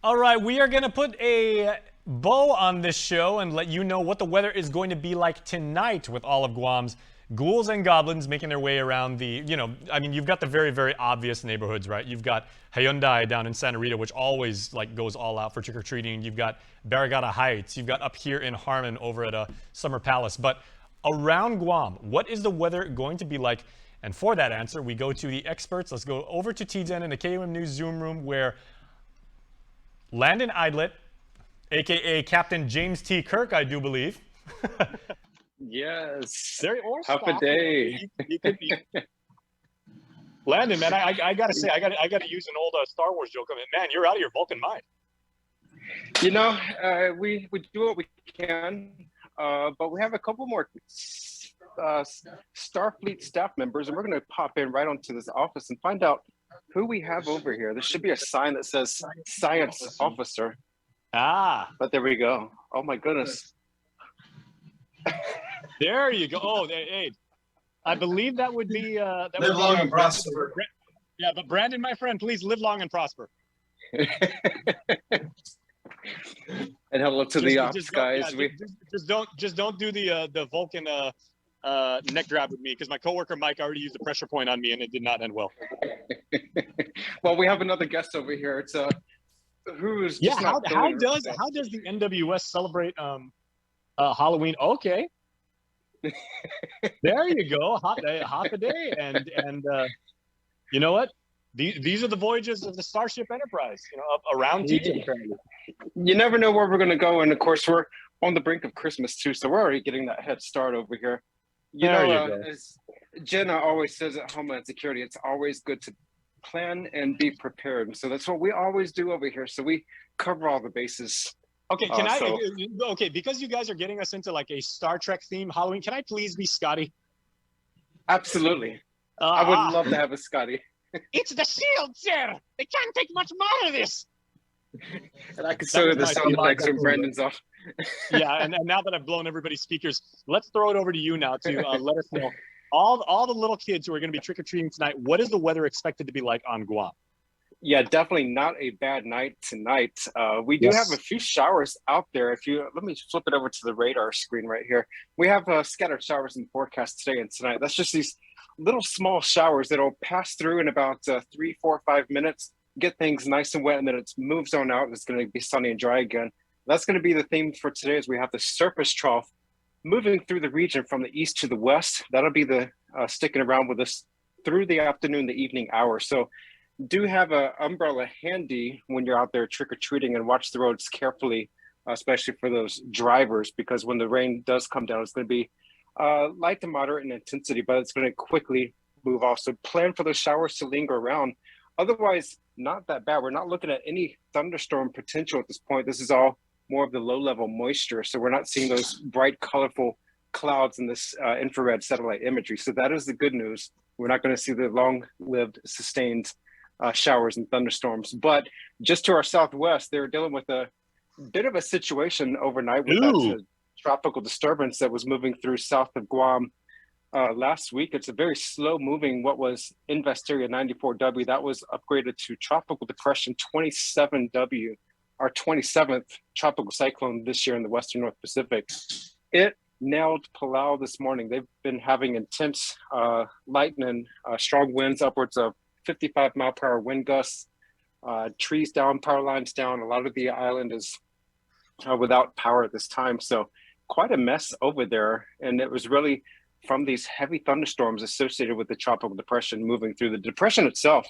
All right, we are going to put a bow on this show and let you know what the weather is going to be like tonight with all of Guam's ghouls and goblins making their way around the, you've got the very, very obvious neighborhoods, right? You've got Hyundai down in Santa Rita, which always goes all out for trick-or-treating. You've got Barragata Heights. You've got up here in Harmon over at Summer Palace. But around Guam, what is the weather going to be like? And for that answer, we go to the experts. Let's go over to T10 in the KUM News Zoom room where Landon Idlet, a.k.a. Captain James T. Kirk, I do believe. Yes. Or half a day. You could be. Landon, man, I gotta say, I gotta use an old Star Wars joke. I mean, man, you're out of your Vulcan mind. We do what we can, but we have a couple more Starfleet staff members, and we're going to pop in right onto this office and find out who we have over here. There should be a sign that says Science Officer. But there we go. Oh my goodness. There you go. Oh, hey, I believe that would be live long and prosper. Yeah, but Brandon, my friend, please live long and prosper. And hello to the ops guys. Just don't do the Vulcan neck grab with me, because my coworker Mike already used the pressure point on me and it did not end well. Well, we have another guest over here. It's who's just how does the NWS celebrate Halloween? Okay. There you go. Half a day. And you know what? These are the voyages of the Starship Enterprise, around T10. You never know where we're going to go. And of course, we're on the brink of Christmas too. So we're already getting that head start over here. As Jenna always says at Homeland Security, it's always good to plan and be prepared. So that's what we always do over here. So we cover all the bases. Okay, okay, because you guys are getting us into like a Star Trek theme Halloween, can I please be Scotty? Absolutely. I would love to have a Scotty. It's the shield, sir. They can't take much more of this. And I can show you the sound effects when Brandon's off. Yeah, and now that I've blown everybody's speakers, let's throw it over to you now to let us know, all the little kids who are going to be trick-or-treating tonight, what is the weather expected to be like on Guam? Yeah, definitely not a bad night tonight. We do have a few showers out there. Let me flip it over to the radar screen right here. We have scattered showers in the forecast today and tonight. That's just these little small showers that'll pass through in about 3, 4, 5 minutes, get things nice and wet, and then it moves on out. It's going to be sunny and dry again. That's going to be the theme for today, as we have the surface trough moving through the region from the east to the west. That'll be the sticking around with us through the afternoon, the evening hours. So do have an umbrella handy when you're out there trick-or-treating, and watch the roads carefully, especially for those drivers, because when the rain does come down, it's going to be light to moderate in intensity, but it's going to quickly move off. So plan for those showers to linger around. Otherwise, not that bad. We're not looking at any thunderstorm potential at this point. This is all more of the low-level moisture. So we're not seeing those bright, colorful clouds in this infrared satellite imagery. So that is the good news. We're not going to see the long-lived, sustained showers and thunderstorms. But just to our southwest, they're dealing with a bit of a situation overnight with that tropical disturbance that was moving through south of Guam last week. It's a very slow moving, what was Investiria 94W, that was upgraded to Tropical Depression 27W, our 27th tropical cyclone this year in the Western North Pacific. It nailed Palau this morning. They've been having intense lightning, strong winds, upwards of 55-mile-per-hour wind gusts, trees down, power lines down. A lot of the island is without power at this time. So quite a mess over there. And it was really from these heavy thunderstorms associated with the tropical depression moving through. The depression itself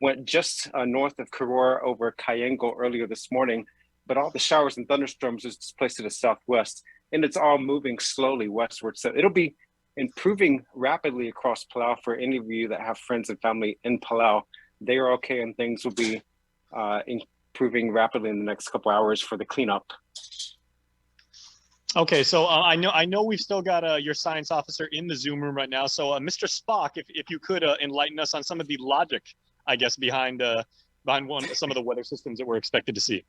went just north of Karora over Kayengo earlier this morning, but all the showers and thunderstorms is displaced to the southwest, and it's all moving slowly westward. So it'll be improving rapidly across Palau. For any of you that have friends and family in Palau, they are okay, and things will be improving rapidly in the next couple hours for the cleanup. Okay, so I know we've still got your science officer in the Zoom room right now. So Mr. Spock, if you could enlighten us on some of the logic, I guess, behind some of the weather systems that we're expected to see.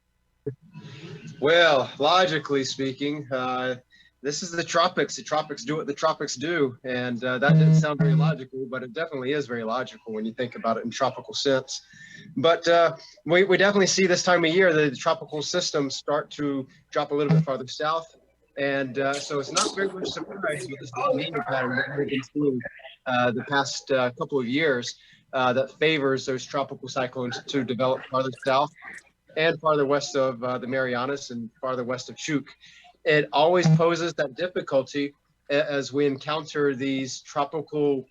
Well, logically speaking, this is the tropics. The tropics do what the tropics do. And that didn't sound very logical, but it definitely is very logical when you think about it in tropical sense. But we definitely see this time of year the tropical systems start to drop a little bit farther south. And so it's not very much surprise with this El Nino pattern that we've been seeing the past couple of years that favors those tropical cyclones to develop farther south and farther west of the Marianas and farther west of Chuuk. It always poses that difficulty as we encounter these tropical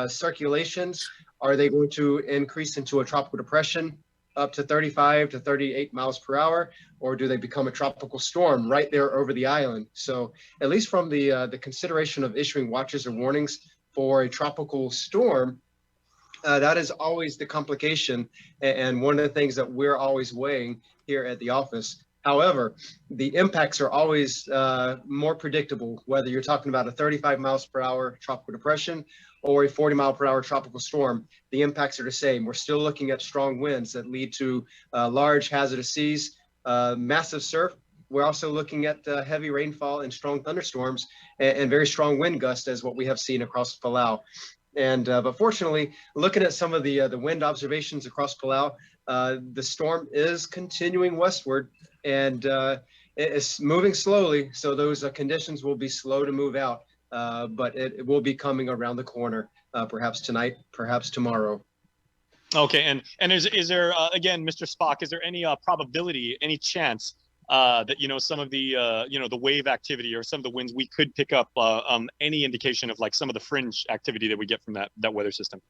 circulations. Are they going to increase into a tropical depression up to 35 to 38 miles per hour, or do they become a tropical storm right there over the island? So at least from the consideration of issuing watches or warnings for a tropical storm, that is always the complication and one of the things that we're always weighing here at the office. However, the impacts are always more predictable, whether you're talking about a 35 miles per hour tropical depression or a 40 mile per hour tropical storm. The impacts are the same. We're still looking at strong winds that lead to large hazardous seas, massive surf. We're also looking at heavy rainfall and strong thunderstorms and very strong wind gusts as what we have seen across Palau. And but fortunately, looking at some of the wind observations across Palau, the storm is continuing westward and it's moving slowly. So those conditions will be slow to move out, but it will be coming around the corner, perhaps tonight, perhaps tomorrow. Okay, and is there again, Mr. Spock? Is there any probability, any chance that some of the the wave activity or some of the winds we could pick up any indication of like some of the fringe activity that we get from that weather system?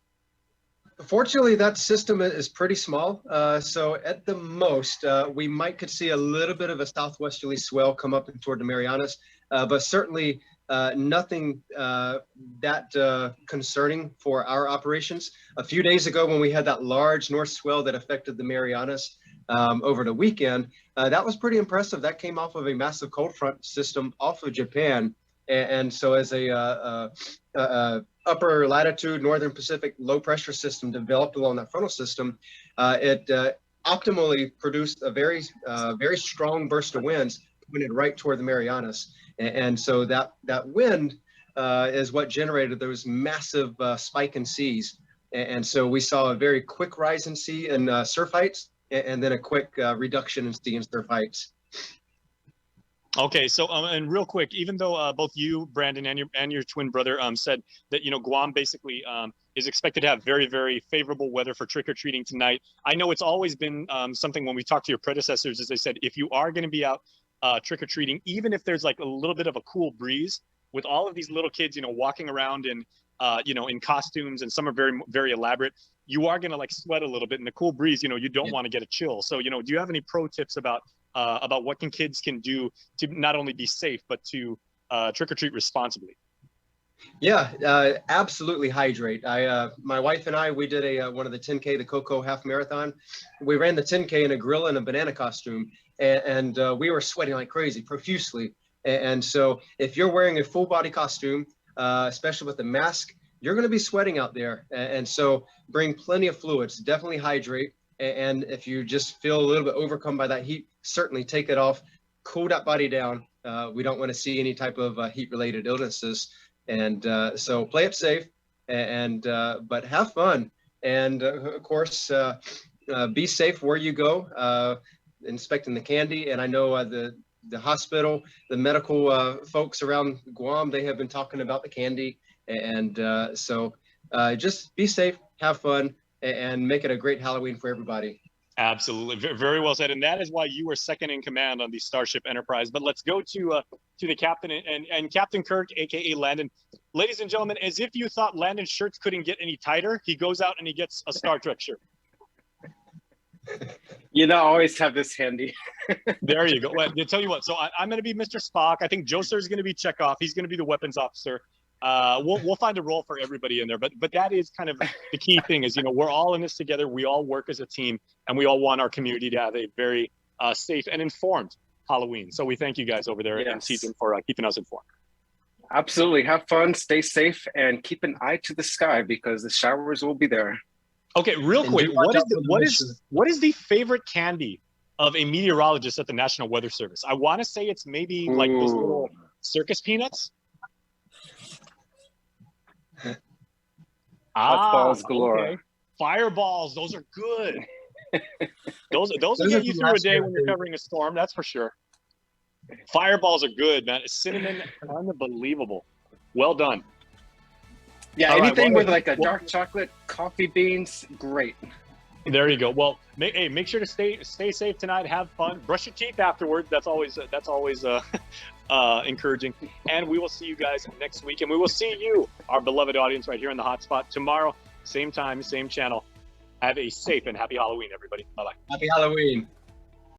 Fortunately, that system is pretty small. So at the most, we could see a little bit of a southwesterly swell come up toward the Marianas, but certainly nothing that concerning for our operations. A few days ago, when we had that large north swell that affected the Marianas over the weekend, that was pretty impressive. That came off of a massive cold front system off of Japan. And so as a upper latitude northern Pacific low pressure system developed along that frontal system, it optimally produced a very strong burst of winds pointed right toward the Marianas. And so that wind is what generated those massive spike in seas. And so we saw a very quick rise in sea and surf heights, and then a quick reduction in sea and surf heights. Okay, so and real quick, even though both you, Brandon, and your twin brother said that Guam basically is expected to have very, very favorable weather for trick-or-treating tonight, I know it's always been something when we talked to your predecessors, as they said, if you are going to be out trick-or-treating, even if there's like a little bit of a cool breeze, with all of these little kids, walking around in in costumes, and some are very, very elaborate, you are going to like sweat a little bit in the cool breeze. You don't want to get a chill. So do you have any pro tips about what kids can do to not only be safe, but to trick or treat responsibly? Yeah, absolutely hydrate. My wife and I, we did one of the 10K, the Coco half marathon. We ran the 10K in a gorilla and a banana costume, and we were sweating like crazy, profusely. And so if you're wearing a full body costume, especially with the mask, you're going to be sweating out there. And so bring plenty of fluids, definitely hydrate. And if you just feel a little bit overcome by that heat, certainly take it off, cool that body down. We don't want to see any type of heat-related illnesses. And so play it safe, but have fun. And of course, be safe where you go, inspecting the candy. And I know the hospital, the medical folks around Guam, they have been talking about the candy. And so just be safe, have fun, and make it a great Halloween for everybody. Absolutely. Very well said. And that is why you were second in command on the Starship Enterprise. But let's go to the captain and Captain Kirk, a.k.a. Landon. Ladies and gentlemen, as if you thought Landon's shirts couldn't get any tighter, he goes out and he gets a Star Trek shirt. I always have this handy. There you go. Well, I'll tell you what. So I'm going to be Mr. Spock. I think Joe Sir is going to be Chekhov. He's going to be the weapons officer. We'll find a role for everybody in there, but that is kind of the key thing is, we're all in this together. We all work as a team, and we all want our community to have a very safe and informed Halloween. So we thank you guys over there in season for keeping us informed. Absolutely. Have fun, stay safe, and keep an eye to the sky because the showers will be there. Okay, real quick, what is the favorite candy of a meteorologist at the National Weather Service? I want to say it's maybe like those little Circus peanuts? Puffballs galore. Okay. Fireballs, those are good. Those will Those get are you from through a last day year, when I you're think. covering a storm, that's for sure. Fireballs are good, man. Cinnamon, unbelievable. Well done. Yeah, All right, anything well, with like a dark chocolate, coffee beans, great. There you go. Well, make sure to stay safe tonight. Have fun. Brush your teeth afterward. That's always encouraging. And we will see you guys next week. And we will see you, our beloved audience, right here in the hotspot tomorrow, same time, same channel. Have a safe and happy Halloween, everybody. Bye bye. Happy Halloween.